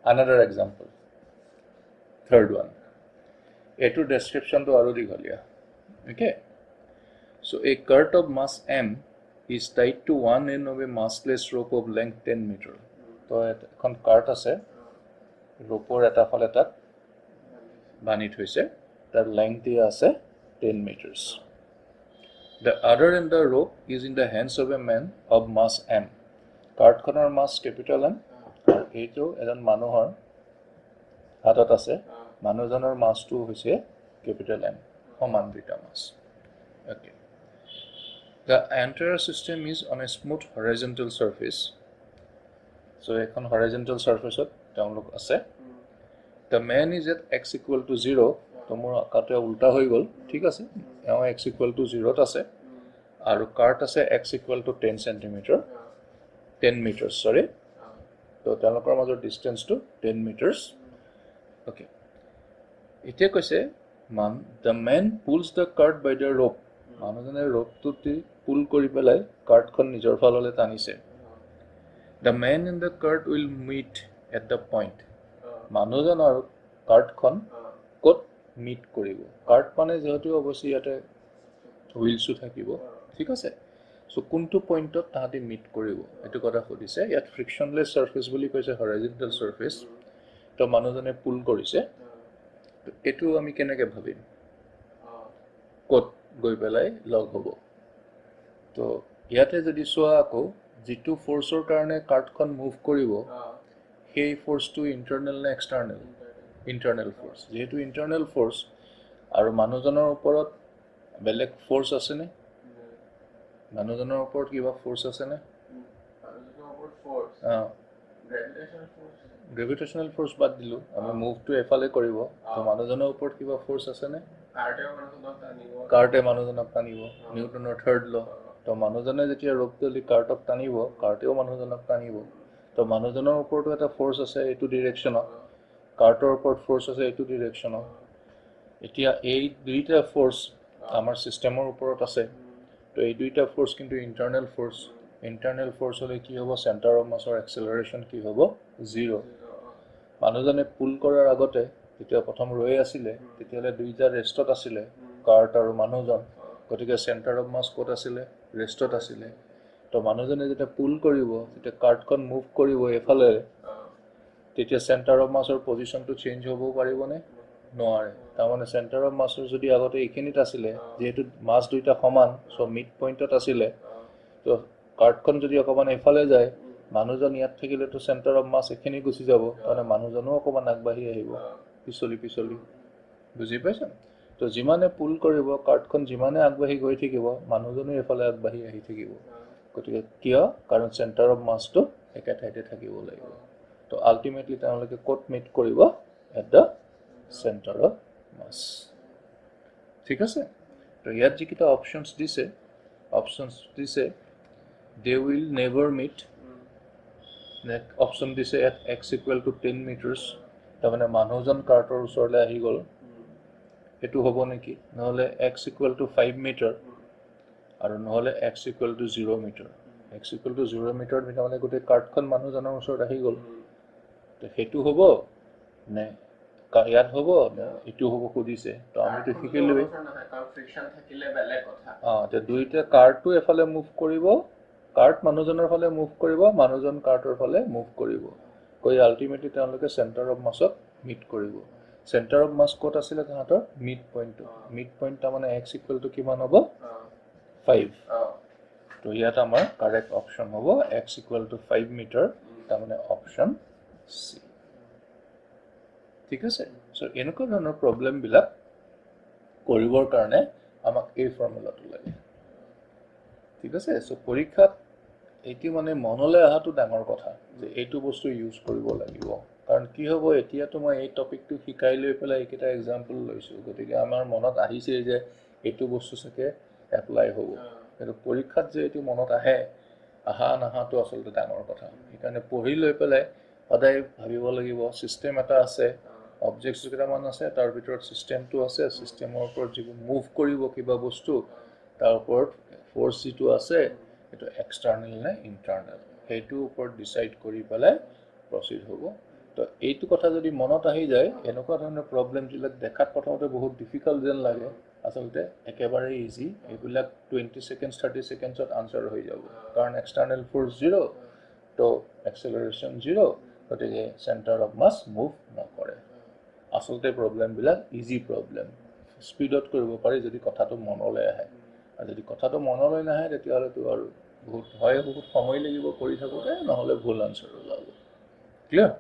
Another example, third one. A2 description to aru digholia. Okay. So a cart of mass m is tied to one end of a massless rope of length 10 meter. So এখন cart আছে ropeor eta fale tak bani thoise tar length dia আছে 10 meters. The other end of the rope is in the hands of a man of mass m. Cart khonor mass capital M আর এইটো এজন মানুহৰ হাতত আছে মানুহজনৰ মাছটো হৈছে capital M সমান দুটা মাছ. Okay. The entire system is on a smooth horizontal surface. So এখন horizontal surface download আছে. The man is at x equal to 0. তো মোৰ কাটে উল্টা হৈ গল ঠিক আছে এও x equal to 0 আছে আৰু কাট আছে x equal to 10 cm 10 meters sorry. তো তেওঁলোকৰ মাজৰ distance to 10 meters. Okay. এতিয়া কৈছে the man pulls the cart by the rope. মানুহজনে rope-টো pull কৰি পেলাই কাৰ্টখন নিজৰ ফাললৈ টানিছে. The man in the cart will meet at the point. মানুহজন আৰু কাৰ্টখন ক'ত meet কৰিব. কাৰ্ট মানে যেহেতু অৱশ্যে ইয়াতে wheels-ও থাকিব ঠিক আছে সো কোনটো পইণ্টত তাহাঁতি meet কৰিব এটো কথা সুধিছে ইয়াত frictionless surface বুলি কৈছে horizontal surface তো মানুহজনে pull কৰিছে এটো আমি কেনেকৈ ভাবিম ক'ত গৈ পেলাই লগ হ'ব তো ইয়াতে যদি সোয়া আকৌ যেটো ফোৰ্সৰ কাৰণে কাৰ্টখন মুভ কৰিব সেই ফোৰ্সটো ইন্টাৰনেল নে এক্সটাৰনেল ইন্টাৰনেল ফোৰ্স যেহেতু ইন্টাৰনেল ফোৰ্স আৰু মানুহজনৰ ওপৰত বেলেগ ফোৰ্স আছে নে মানুহজনৰ ওপৰত কিবা ফোৰ্স আছে নে মানুহজনৰ ওপৰত ফোৰ্স গ্ৰেভিটেশনাল ফোৰ্স বাদ দিলো আমি মুভটো এফালে কৰিব তো মানুহজনৰ ওপৰত কিবা ফোৰ্স আছে নে কাৰ্টে মানুহজনক টানিব নিউটনৰ থাৰ্ড ল তো মানুহজনে যেতিয়া ৰপটো কাৰ্টক টানিব কাৰ্টেও মানুহজনক টানিব তো মানুহজনৰ ওপৰতো এটা ফোৰ্স আছে এটো ডাইৰেকশনত কাৰ্টৰ ওপৰত ফোৰ্স আছে এটো ডাইৰেকশনত এতিয়া এই দুইটা ফোৰ্স আমাৰ সিস্টেমৰ ওপৰত আছে তো এই দুইটা ফোৰ্স কিন্তু ইন্টাৰনেল ফোৰ্স হলে কি হ'ব সেন্টাৰ অফ মাছৰ এক্সেলাৰেশন কি হ'ব 0 মানুহজনে পুল কৰাৰ আগতে যেতিয়া প্ৰথম ৰৈ আছিল তেতিয়ালে দুইটা ৰেষ্টত আছিল কাৰ্ট আৰু মানুহজন গতিকে সেন্টাৰ অফ মাছ ক'ত আছিল ৰেষ্টত আছিল তো মানুহজনে যেতিয়া পুল কৰিব তেতিয়া কাৰ্টখন মুভ কৰিব এফালে তেতিয়া সেন্টাৰ অফ মাছৰ পজিশনটো চেঞ্জ হ'ব পাৰিবনে নোৱাৰে তাৰমানে সেন্টাৰ অফ মাছৰ যদি আগতে এখিনিত আছিল যেহেতু মাছ দুইটা সমান সো মিড পইণ্টত আছিল তো কাৰ্টখন যদি অকমান এফালে যায় মানুহজন ইয়াত থাকিলে তো সেন্টাৰ অফ মাছ এখিনি গুছি যাব মানে মানুহজনও অকমান আগবাঢ়ি আহিব পিছলি বুজি পাইছা তো যিমানে পুল কৰিব কাৰ্টখন যিমানে আগবাঢ়ি গৈ থাকিব মানুহজনো এফালে আগবাঢ়ি আহি থাকিব গতিকে কিয় কাৰণ সেন্টাৰ অফ মাছটো একে ঠাইতে থাকিব লাগিব তো আলটিমেটলি তেওঁলোকে ক'ত মিট কৰিব at da centre of mass ঠিক আছে তো ইয়াত যিকিটা অপচনছ দিছে they will never meet next option দিছে at x equal to 10 meters তাৰমানে মানুহজন কাৰ্টৰ ওচৰলৈ আহি গল এটো হ'ব নেকি নহলে x equal to 5 meter আৰু নহলে x equal to 0 meter x equal to 0 meter মানে গোটে কাৰ্টখন মানুহজনৰ ওচৰত আহি গল তো হেতু হ'ব নে ইয়াত হ'ব না এটো হ'ব খুদিছে তো আমি তো শিকিলই কাৰণ ফ্ৰিকশন থাকিলে বেলেগ কথা তো দুইটা কাৰ্টটো এফালে মুভ কৰিব কাৰ্ট মানুহজনৰ ফালে মুভ কৰিব মানুহজন কাৰ্টৰ ফালে মুভ কৰিব কৈ আলটিমেটলি তেওঁলোকে সেন্টাৰ অফ মাছত মিট কৰিব সেন্টাৰ অফ মাছ ক'ত আছিল তাহাঁতৰ মিড পইণ্ট তাৰমানে x ইকুৱেল টু কিমান হ'ব 5 তো ইয়াত আমাৰ কাৰেক্ট অপচন হ'ব x ইকুৱেল টু 5 মিটাৰ তাৰমানে অপচন সি ঠিক আছে সো এনেকুৱা ধৰণৰ প্ৰবলেম বিলাক কৰিবৰ কাৰণে আমাক এই ফৰ্মুলাটো লাগে ঠিক আছে সো পৰীক্ষাত এটি মানে মনলৈ আহাটো ডাঙৰ কথা যে এইটো বস্তু ইউজ কৰিব লাগিব কাৰণ কি হ'ব এতিয়াতো মই এই টপিকটো শিকাই লৈ পেলাই একটা एग्जांपल লৈছো গতিকে আমাৰ মনত আহিছে যে এইটো বস্তু সকে এপ্লাই হ'ব কিন্তু পৰীক্ষাত যে এইটো মনত আহা নাহাটো আসলতে ডাঙৰ কথা সেইকাৰণে পঢ়ি লৈ পেলাই সদায় ভাবিব লাগিব সিস্টেম এটা আছে অবজেক্টস কেইটামান আছে তাৰ ভিতৰত সিস্টেমটো আছে সিস্টেমৰ ওপৰত যি মুভ কৰিব কিবা বস্তু তাৰ ওপৰত ফোৰ্স যেটো আছে এটো এক্সটাৰ্নাল নে ইন্টাৰনাল হেতু ওপৰত ডিসাইড কৰি পেলাই প্ৰসিড হ'ব তো তো এইটো কথা যদি মনত আহি যায় এনেকুৱা ধৰণৰ প্ৰব্লেমবিলাক দেখাত প্ৰথমতে বহুত ডিফিকাল্ট যেন লাগে আচলতে একেবাৰে ইজি এইবিলাক 20 সেকেন্ডছ 30 সেকেন্ডছত আনসাৰ হৈ যাব কাৰণ এক্সটাৰ্নেল ফোৰ্স 0 তো এক্সেলাৰেশ্যন 0 গতিকে চেণ্টাৰ অফ মাছ মুভ নকৰে আচলতে প্ৰব্লেমবিলাক ইজি প্ৰব্লেম স্পীডত কৰিব পাৰি যদি কথাটো মনলৈ আহে আৰু যদি কথাটো মনলৈ নাহে তেতিয়াহ'লেতো আৰু বহুত সময় লাগিব কৰি থাকোঁতে নহ'লে ভুল আনসাৰ ওলাব ক্লিয়াৰ